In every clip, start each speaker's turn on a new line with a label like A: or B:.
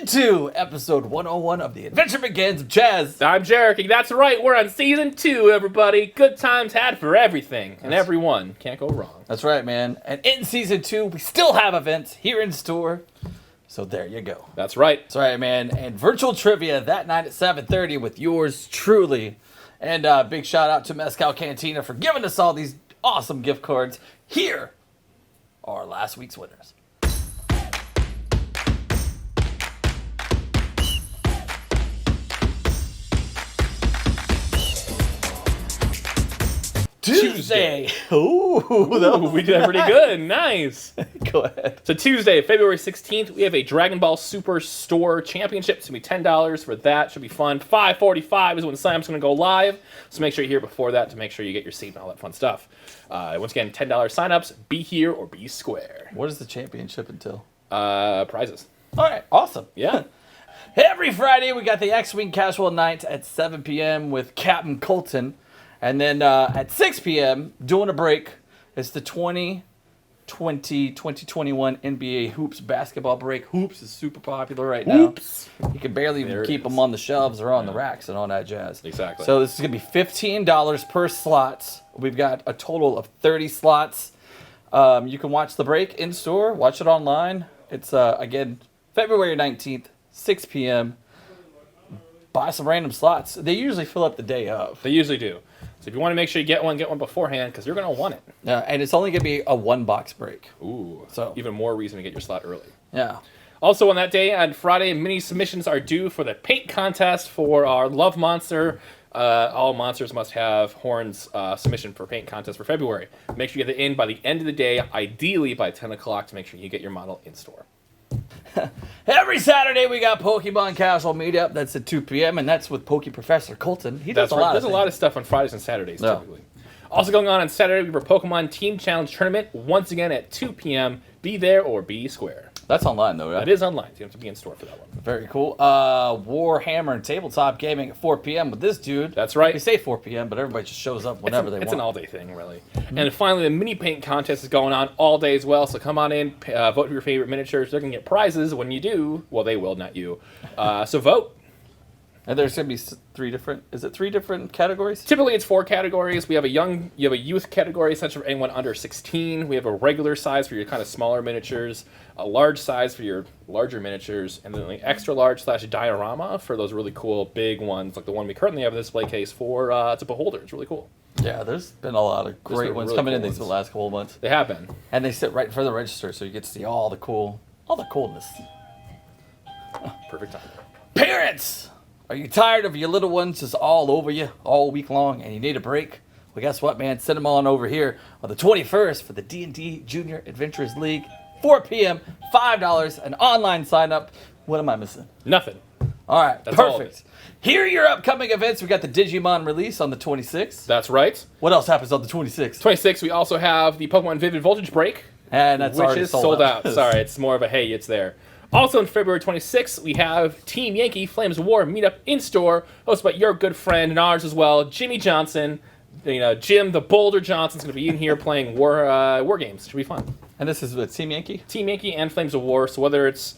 A: 2, episode 101 of The Adventure Begins. Chaz.
B: I'm Jarek. That's right. We're on season 2, everybody. Good times had for everything and everyone. Can't go wrong.
A: That's right, man. And in season 2, we still have events here in store. So there you go.
B: That's right.
A: That's right, man. And virtual trivia that night at 7:30 with yours truly. And big shout out to Mezcal Cantina for giving us all these awesome gift cards. Here are last week's winners. Tuesday. Ooh,
B: we did pretty good. Nice.
A: Go ahead.
B: So Tuesday, February 16th, we have a Dragon Ball Super Store Championship. It's going to be $10 for that. Should be fun. 5:45 is when sign-up's going to go live. So make sure you're here before that to make sure you get your seat and all that fun stuff. Once again, $10 sign-ups. Be here or be square.
A: What is the championship until?
B: Prizes.
A: All right. Awesome.
B: Yeah.
A: Every Friday, we got the X-Wing Casual Night at 7 p.m. with Captain Colton. And then at 6 p.m., doing a break, it's the 2020-2021 NBA Hoops basketball break. Hoops is super popular right now.
B: Hoops.
A: You can barely even keep them on the shelves or on the racks and all that jazz.
B: Exactly.
A: So this is going to be $15 per slot. We've got a total of 30 slots. You can watch the break in store, watch it online. It's, again, February 19th, 6 p.m. Buy some random slots. They usually fill up the day of.
B: They usually do. So if you want to make sure you get one beforehand because you're going to want it.
A: Yeah, and it's only going to be a one-box break.
B: Ooh,
A: so
B: even more reason to get your slot early.
A: Yeah.
B: Also on that day, on Friday, mini submissions are due for the paint contest for our Love Monster. All monsters must have horns submission for paint contest for February. Make sure you get it in by the end of the day, ideally by 10 o'clock to make sure you get your model in store.
A: Every Saturday we got Pokemon Casual Meetup. That's at 2 p.m. and that's with Poke Professor Colton. He does
B: There's a lot of stuff on Fridays and Saturdays typically. Also going on Saturday, we have our Pokemon Team Challenge Tournament once again at 2 p.m. Be there or be square.
A: That's online though, right?
B: It is online. You have to be in store for that one.
A: Very cool. Warhammer and Tabletop Gaming at 4 p.m. with this dude.
B: That's right.
A: We say 4 p.m., but everybody just shows up whenever they want.
B: It's an all-day thing, really. Mm-hmm. And finally, the mini paint contest is going on all day as well. So come on in, vote for your favorite miniatures. They're going to get prizes when you do. Well, they will, not you. So vote.
A: And there's going to be three different categories?
B: Typically, it's 4 categories. You have a youth category, essentially for anyone under 16. We have a regular size for your kind of smaller miniatures, a large size for your larger miniatures, and then the extra large / diorama for those really cool big ones, like the one we currently have in this display case for it's a beholder. It's really cool.
A: Yeah, there's been a lot of great ones coming in these last couple of months.
B: They have been.
A: And they sit right in front of the register, so you get to see all the coolness.
B: Perfect time.
A: Parents! Are you tired of your little ones just all over you all week long and you need a break? Well, guess what, man? Send them on over here on the 21st for the D&D Junior Adventurers League. 4 p.m., $5, an online sign-up. What am I missing?
B: Nothing.
A: All right,
B: That's
A: perfect. Here are your upcoming events. We got the Digimon release on the 26th.
B: That's right.
A: What else happens on the 26th?
B: 26th, we also have the Pokemon Vivid Voltage break.
A: And that's
B: which
A: already
B: is sold out. Sorry, it's more of a hey, it's there. Also on February 26th, we have Team Yankee Flames of War meetup in store, hosted by your good friend and ours as well, Jimmy Johnson. Jim the Boulder Johnson's going to be in here playing war games. Should be fun.
A: And this is with Team Yankee?
B: Team Yankee and Flames of War. So whether it's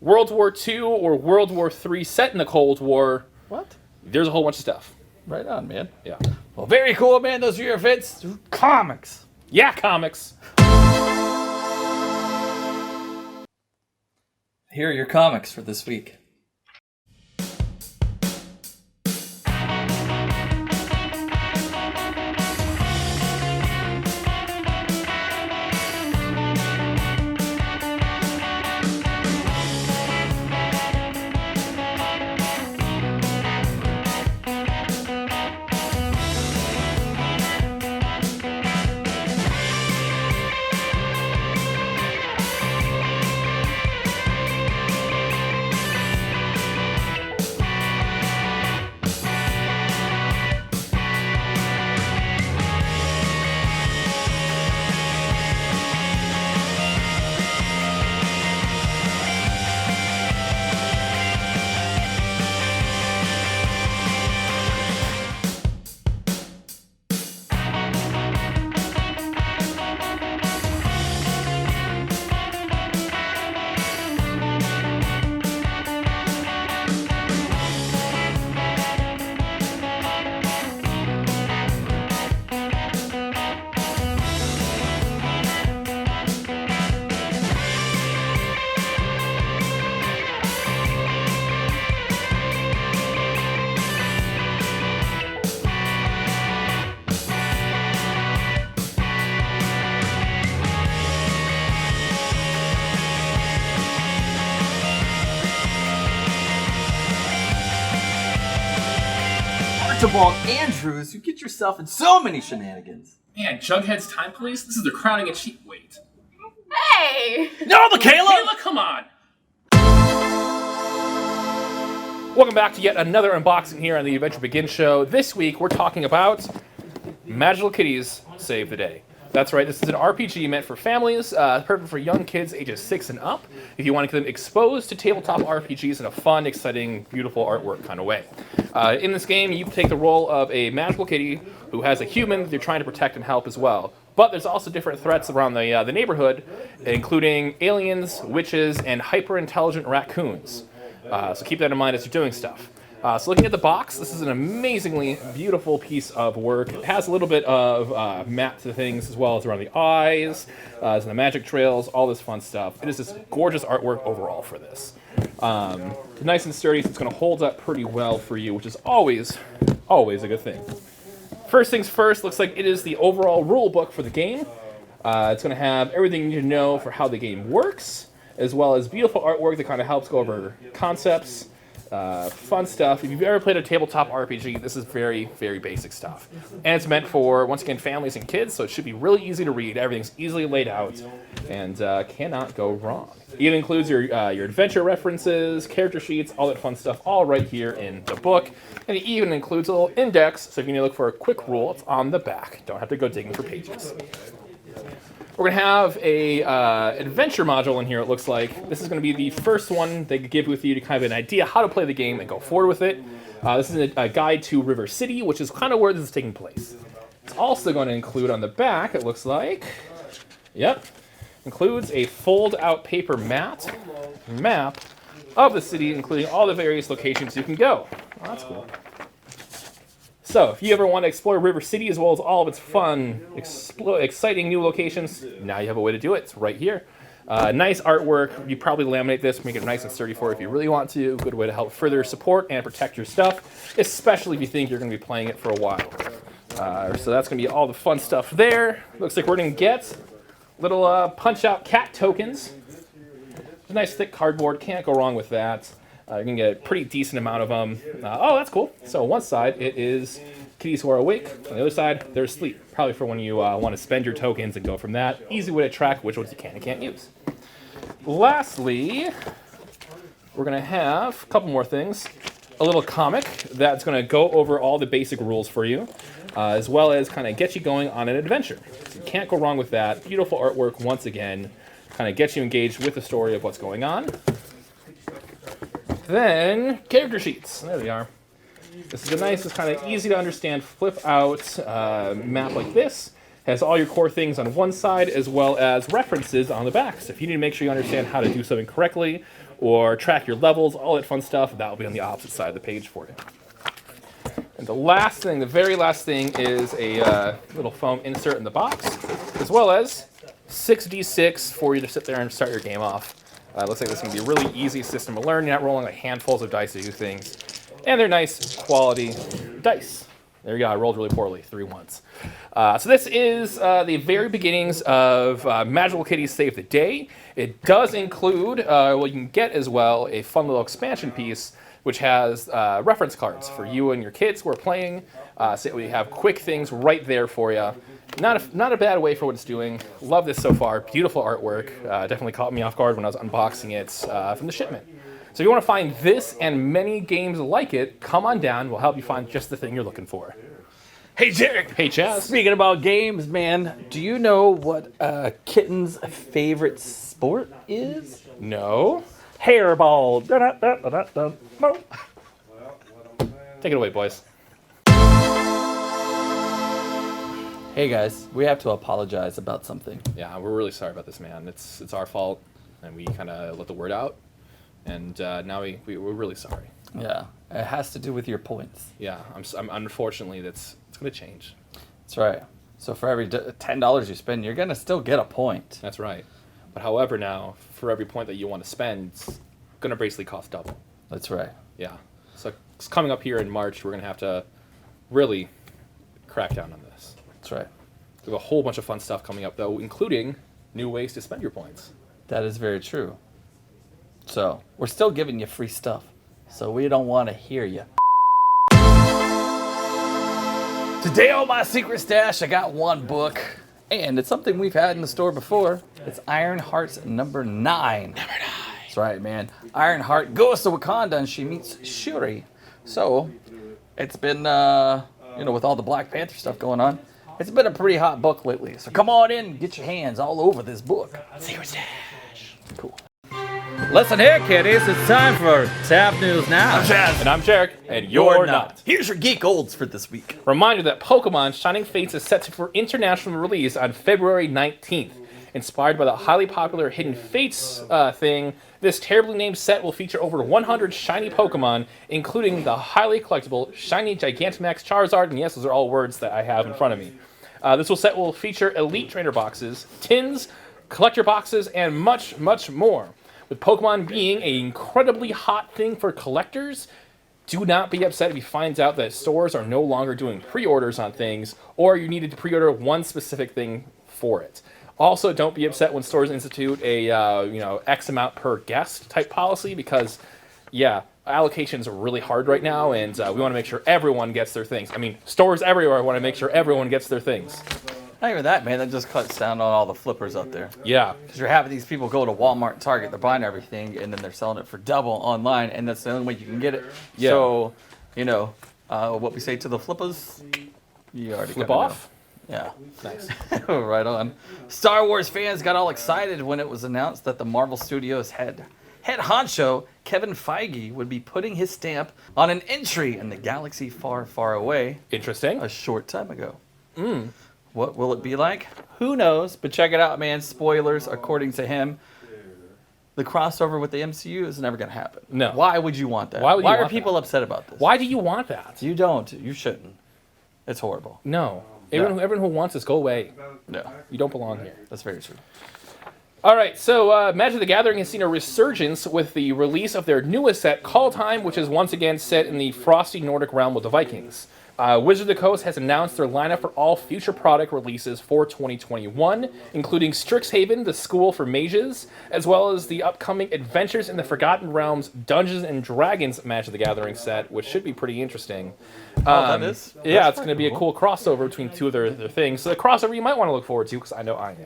B: World War II or World War III set in the Cold War, there's a whole bunch of stuff.
A: Right on, man.
B: Yeah.
A: Well, very cool, man. Those are your events. Comics.
B: Yeah, comics.
A: Here are your comics for this week.
C: of all Andrews, you get yourself in so many shenanigans.
B: Man, Jughead's Time Police? This is the crowning a cheap weight.
D: Hey!
C: No, Michaela!
B: Michaela, come on! Welcome back to yet another unboxing here on the Adventure Begin show. This week we're talking about Magical Kitties Save the Day. That's right, this is an RPG meant for families, perfect for young kids ages 6 and up, if you want to get them exposed to tabletop RPGs in a fun, exciting, beautiful artwork kind of way. In this game, you take the role of a magical kitty who has a human that you're trying to protect and help as well. But there's also different threats around the neighborhood, including aliens, witches, and hyper-intelligent raccoons. So keep that in mind as you're doing stuff. So looking at the box, this is an amazingly beautiful piece of work. It has a little bit of map to things as well as around the eyes, and the magic trails, all this fun stuff. It is just gorgeous artwork overall for this. Nice and sturdy, so it's going to hold up pretty well for you, which is always a good thing. First things first, looks like it is the overall rule book for the game. It's going to have everything you need to know for how the game works, as well as beautiful artwork that kind of helps go over concepts. Fun stuff. If you've ever played a tabletop RPG, this is very, very basic stuff. And it's meant for, once again, families and kids, so it should be really easy to read. Everything's easily laid out and cannot go wrong. It even includes your adventure references, character sheets, all that fun stuff, all right here in the book. And it even includes a little index, so if you need to look for a quick rule, it's on the back. Don't have to go digging for pages. We're going to have a adventure module in here, it looks like. This is going to be the first one they give with you to kind of an idea how to play the game and go forward with it. This is a guide to River City, which is kind of where this is taking place. It's also going to include on the back, it looks like, includes a fold-out paper map of the city, including all the various locations you can go. Oh, that's cool. So, if you ever want to explore River City as well as all of its fun, exciting new locations, now you have a way to do it. It's right here. Nice artwork. You probably laminate this, make it nice and sturdy for it if you really want to. Good way to help further support and protect your stuff, especially if you think you're going to be playing it for a while. So that's going to be all the fun stuff there. Looks like we're going to get little punch-out cat tokens. It's a nice thick cardboard. Can't go wrong with that. You can get a pretty decent amount of them. Oh, that's cool. So on one side, it is kitties who are awake. On the other side, they're asleep. Probably for when you want to spend your tokens and go from that. Easy way to track which ones you can and can't use. Lastly, we're going to have a couple more things. A little comic that's going to go over all the basic rules for you, as well as kind of get you going on an adventure. So you can't go wrong with that. Beautiful artwork, once again. Kind of gets you engaged with the story of what's going on. Then, character sheets. There they are. This is a nice, it's kind of easy to understand, flip out map like this. Has all your core things on one side as well as references on the back. So if you need to make sure you understand how to do something correctly or track your levels, all that fun stuff, that will be on the opposite side of the page for you. And the last thing, the very last thing, is a little foam insert in the box, as well as 6d6 for you to sit there and start your game off. Looks like this is going to be a really easy system to learn. You're not rolling like handfuls of dice to do things. And they're nice quality dice. There you go, I rolled really poorly, 3 once. So this is the very beginnings of Magical Kitties Save the Day. It does include, well, you can get as well, a fun little expansion piece, which has reference cards for you and your kids who are playing. So we have quick things right there for you. Not a bad way for what it's doing. Love this so far. Beautiful artwork. Definitely caught me off guard when I was unboxing it from the shipment. So if you want to find this and many games like it, come on down. We'll help you find just the thing you're looking for.
A: Hey, Jarek.
B: Hey, Chaz.
A: Speaking about games, man, do you know what Kitten's favorite sport is?
B: No.
A: Hairball. Da-da-da-da-da-da. No.
B: Take it away, boys.
A: Hey guys, we have to apologize about something.
B: Yeah, we're really sorry about this, man. It's our fault, and we kind of let the word out, and now we're really sorry.
A: Yeah, it has to do with your points.
B: Yeah, I'm unfortunately it's going to change.
A: That's right. So for every $10 you spend, you're gonna still get a point.
B: That's right. But however, now for every point that you want to spend, it's going to basically cost double.
A: That's right.
B: Yeah. So it's coming up here in March. We're going to have to really crack down on this.
A: That's right.
B: We have a whole bunch of fun stuff coming up, though, including new ways to spend your points.
A: That is very true. So we're still giving you free stuff. So we don't want to hear you. Today on my secret stash, I got one book, and it's something we've had in the store before. It's Ironheart's number 9. That's right, man. Ironheart goes to Wakanda, and she meets Shuri. So, it's been, with all the Black Panther stuff going on, it's been a pretty hot book lately. So come on in and get your hands all over this book. Secret stash. Cool. Listen here, kiddies. It's time for Tap News Now.
B: I'm Chaz. And I'm Jarek. And you're not.
A: Here's your Geek Olds for this week.
B: Reminder that Pokemon Shining Fates is set for international release on February 19th. Inspired by the highly popular Hidden Fates thing, this terribly named set will feature over 100 shiny Pokemon, including the highly collectible Shiny Gigantamax Charizard, and yes, those are all words that I have in front of me. This set will feature Elite Trainer boxes, tins, collector boxes, and much, much more. With Pokemon being an incredibly hot thing for collectors, do not be upset if you find out that stores are no longer doing pre-orders on things, or you needed to pre-order one specific thing for it. Also, don't be upset when stores institute a X amount per guest type policy because, allocations are really hard right now, and we want to make sure everyone gets their things. I mean, stores everywhere want to make sure everyone gets their things.
A: Not even that, man. That just cuts down on all the flippers out there.
B: Yeah.
A: Because you're having these people go to Walmart and Target, they're buying everything, and then they're selling it for double online, and that's the only way you can get it.
B: Yeah.
A: So, what we say to the flippers, you already
B: Flip
A: kinda
B: off?
A: know. Yeah.
B: Nice.
A: Right on. Star Wars fans got all excited when it was announced that the Marvel Studios head honcho, Kevin Feige, would be putting his stamp on an entry in the galaxy far, far away
B: Interesting.
A: a short time ago. What will it be like? Who knows? But check it out, man. Spoilers, according to him, the crossover with the MCU is never going to happen.
B: No.
A: Why would you want that?
B: Why would you
A: are
B: want
A: people upset about this?
B: Why do you want that?
A: You don't. You shouldn't. It's horrible.
B: No. Everyone who wants this, go away.
A: No.
B: You don't belong here.
A: That's very true.
B: All right, so Magic the Gathering has seen a resurgence with the release of their newest set, Call Time, which is once again set in the frosty Nordic realm with the Vikings. Wizards of the Coast has announced their lineup for all future product releases for 2021, including Strixhaven, the School for Mages, as well as the upcoming Adventures in the Forgotten Realms Dungeons and Dragons Magic the Gathering set, which should be pretty interesting.
A: That is?
B: Yeah,
A: That's
B: it's going to be a cool crossover between two of their things. So the crossover you might want to look forward to, because I know I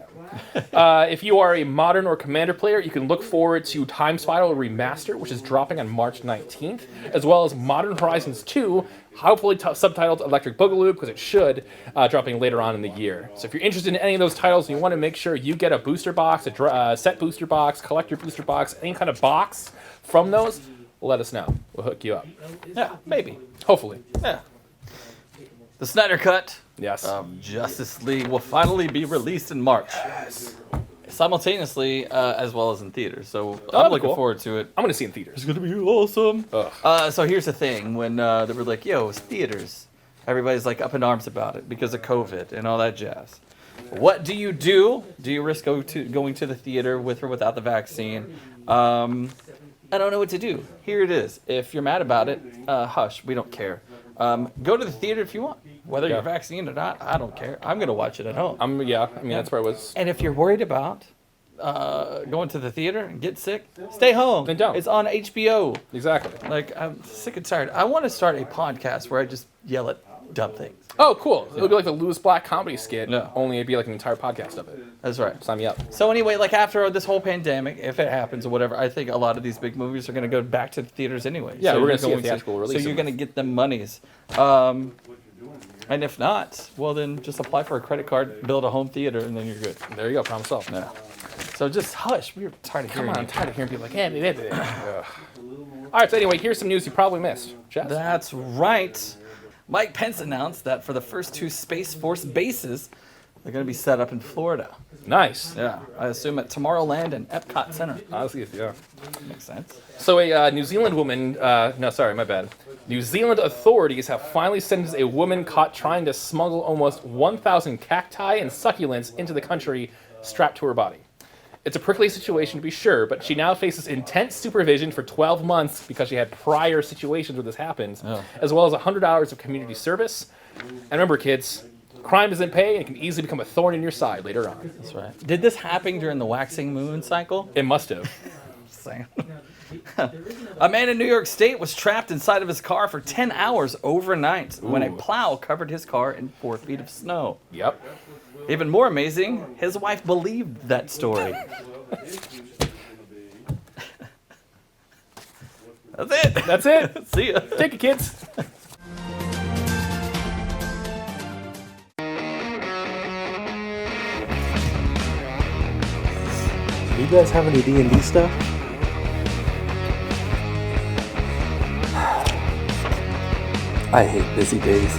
B: am. If you are a Modern or Commander player, you can look forward to Time Spiral Remaster, which is dropping on March 19th, as well as Modern Horizons 2, hopefully subtitled Electric Boogaloo, because it should, dropping later on in the year. So if you're interested in any of those titles and you want to make sure you get a booster box, a set booster box, collector booster box, any kind of box from those, let us know. We'll hook you up.
A: Yeah, maybe.
B: Hopefully.
A: Yeah. The Snyder Cut
B: Yes.
A: of Justice League will finally be released in March. Simultaneously, as well as in theaters. So I'm
B: that'd be
A: looking
B: cool.
A: forward to it.
B: I'm going to see it in theaters.
A: It's gonna be awesome.
B: Ugh.
A: So here's the thing: when they were like, "Yo, it's theaters," everybody's like up in arms about it because of COVID and all that jazz. What do you do? Do you risk going to the theater with or without the vaccine? I don't know what to do. Here it is. If you're mad about it, hush. We don't care. Go to the theater if you want, whether you're vaccinated or not. I don't care. I'm gonna watch it at home.
B: That's where I was.
A: And if you're worried about going to the theater and get sick, stay home.
B: Then don't.
A: It's on HBO.
B: Exactly.
A: Like, I'm sick and tired. I want to start a podcast where I just yell at dumb things.
B: Oh, cool. It'll be like the Lewis Black comedy skit,
A: Yeah.
B: only it'd be like an entire podcast of it.
A: That's right.
B: Sign me up.
A: So anyway, like after this whole pandemic, if it happens or whatever, I think a lot of these big movies are going to go back to the theaters anyway.
B: Yeah,
A: So
B: we're
A: you're
B: gonna see a
A: going
B: theatrical release
A: So
B: of
A: you're
B: it.
A: going to get them monies. And if not, well then just apply for a credit card, build a home theater, and then you're good.
B: There you go. Problem solved.
A: Yeah. So just hush. We're tired of
B: Come
A: hearing
B: on, I'm
A: it.
B: tired of hearing people like, Ugh. All right, so anyway, here's some news you probably missed. Chaz.
A: That's right. Mike Pence announced that for the first 2 Space Force bases, they're going to be set up in Florida.
B: Nice.
A: Yeah, I assume at Tomorrowland and Epcot Center.
B: Honestly, yeah.
A: Makes sense.
B: So a New Zealand woman, my bad. New Zealand authorities have finally sentenced a woman caught trying to smuggle almost 1,000 cacti and succulents into the country strapped to her body. It's a prickly situation to be sure, but she now faces intense supervision for 12 months because she had prior situations where this happened, as well as 100 hours of community service. And remember, kids, crime doesn't pay and it can easily become a thorn in your side later on.
A: That's right. Did this happen during the waxing moon cycle?
B: It must have.
A: Saying. A man in New York State was trapped inside of his car for 10 hours overnight when a plow covered his car in 4 feet of snow.
B: Yep.
A: Even more amazing, his wife believed that story. That's it.
B: That's it.
A: See ya.
B: Take it, kids.
E: Do you guys have any D&D stuff? I hate busy days.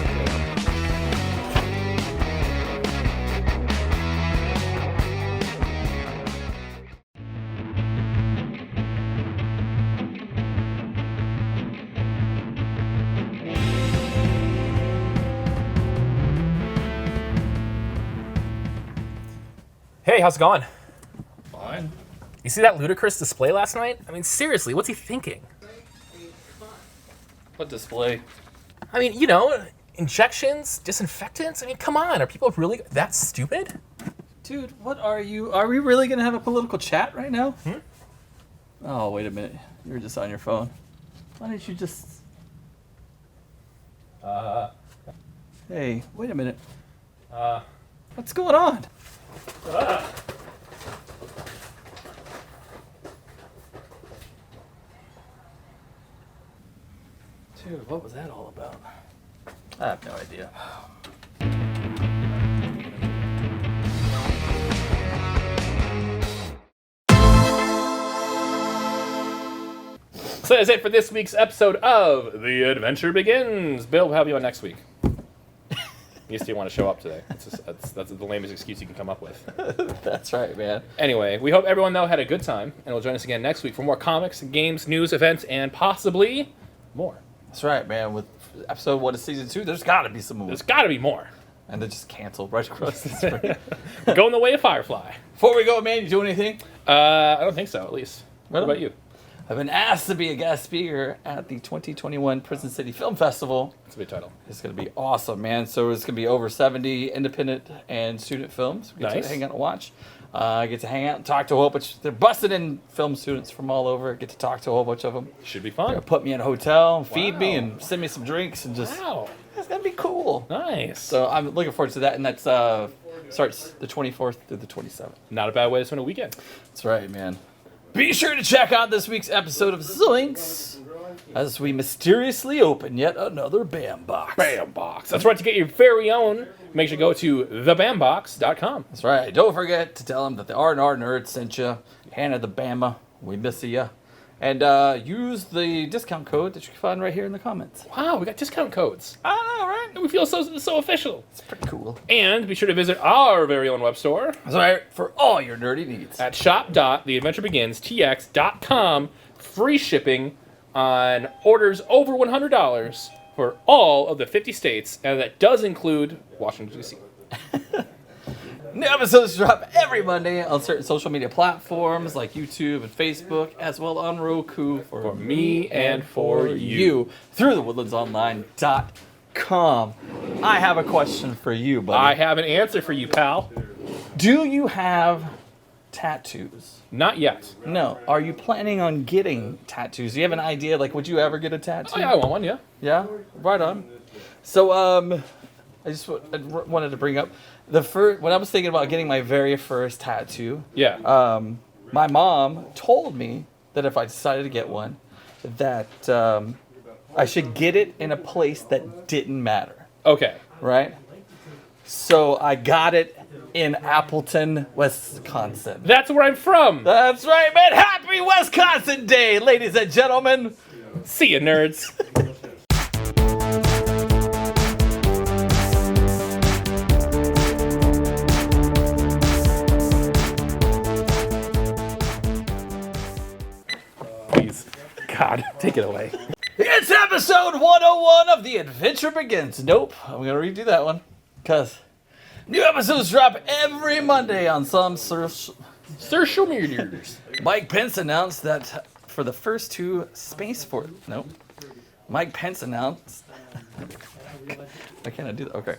B: Hey, how's it going?
A: Fine.
B: You see that ludicrous display last night? I mean, seriously, what's he thinking?
A: What display?
B: I mean, you know, injections, disinfectants. I mean, come on, are people really that stupid?
A: Dude, what are you? Are we really going to have a political chat right now? Oh, wait a minute. You're just on your phone. Why didn't you just... Hey, wait a minute. What's going on? Dude, what was that all about? I have no idea.
B: So that's it for this week's episode of The Adventure Begins. Bill, we'll have you on next week. You still want to show up today. That's the lamest excuse you can come up with.
A: That's right, man.
B: Anyway, we hope everyone, though, had a good time, and will join us again next week for more comics, games, news, events, and possibly more.
A: That's right, man. With episode 1 of season 2, there's got to be some more.
B: There's got to be more.
A: And they just canceled right across the screen.
B: Going the way of Firefly.
A: Before we go, man, you doing anything?
B: I don't think so, at least. What
A: Really?
B: about you?
A: I've been asked to be a guest speaker at the 2021 Prison City Film Festival.
B: That's a big title.
A: It's going to be awesome, man. So it's going to be over 70 independent and student films. We get
B: Nice.
A: to hang out and watch. I get to hang out and talk to a whole bunch. They're busting in film students from all over. Get to talk to a whole bunch of them.
B: Should be fun.
A: Put me in a hotel, feed me,
B: Wow.
A: and send me some drinks, and just
B: Wow.
A: it's going to be cool.
B: Nice.
A: So I'm looking forward to that, and that's starts the 24th through the 27th.
B: Not a bad way to spend a weekend.
A: That's right, man. Be sure to check out this week's episode of Zoinks as we mysteriously open yet another BAM box.
B: Bam Box. That's right, to get your very own, make sure to go to thebambox.com.
A: That's right. Don't forget to tell them that the R&R Nerd sent you. Hannah the Bama. We miss you. And use the discount code that you can find right here in the comments.
B: Wow, we got discount codes.
A: I know, right?
B: We feel so official.
A: It's pretty cool.
B: And be sure to visit our very own web store
A: That's right. For all your nerdy needs.
B: at shop.theadventurebeginstx.com. Free shipping on orders over $100 for all of the 50 states, and that does include Washington, D.C.
A: New episodes drop every Monday on certain social media platforms like YouTube and Facebook, as well on Roku for
B: me and for you.
A: through thewoodlandsonline.com. I have a question for you, buddy.
B: I have an answer for you, pal.
A: Do you have tattoos?
B: Not yet.
A: No. Are you planning on getting tattoos? Do you have an idea? Like, would you ever get a tattoo?
B: Oh, yeah, I want one, yeah.
A: Yeah? Right on. So, I just wanted to bring up the first, when I was thinking about getting my very first tattoo,
B: Yeah.
A: my mom told me that if I decided to get one, that I should get it in a place that didn't matter,
B: Okay.
A: right? So I got it in Appleton, Wisconsin.
B: That's where I'm from.
A: That's right, man. Happy Wisconsin Day, ladies and gentlemen.
B: See ya, nerds. Please. God, take it away.
A: It's episode 101 of The Adventure Begins. Nope, I'm going to redo that one. Because new episodes drop every Monday on some
B: Social medias.
A: Mike Pence announced that for the first two Space Force... Nope. Mike Pence announced... Why can't I do that? Okay.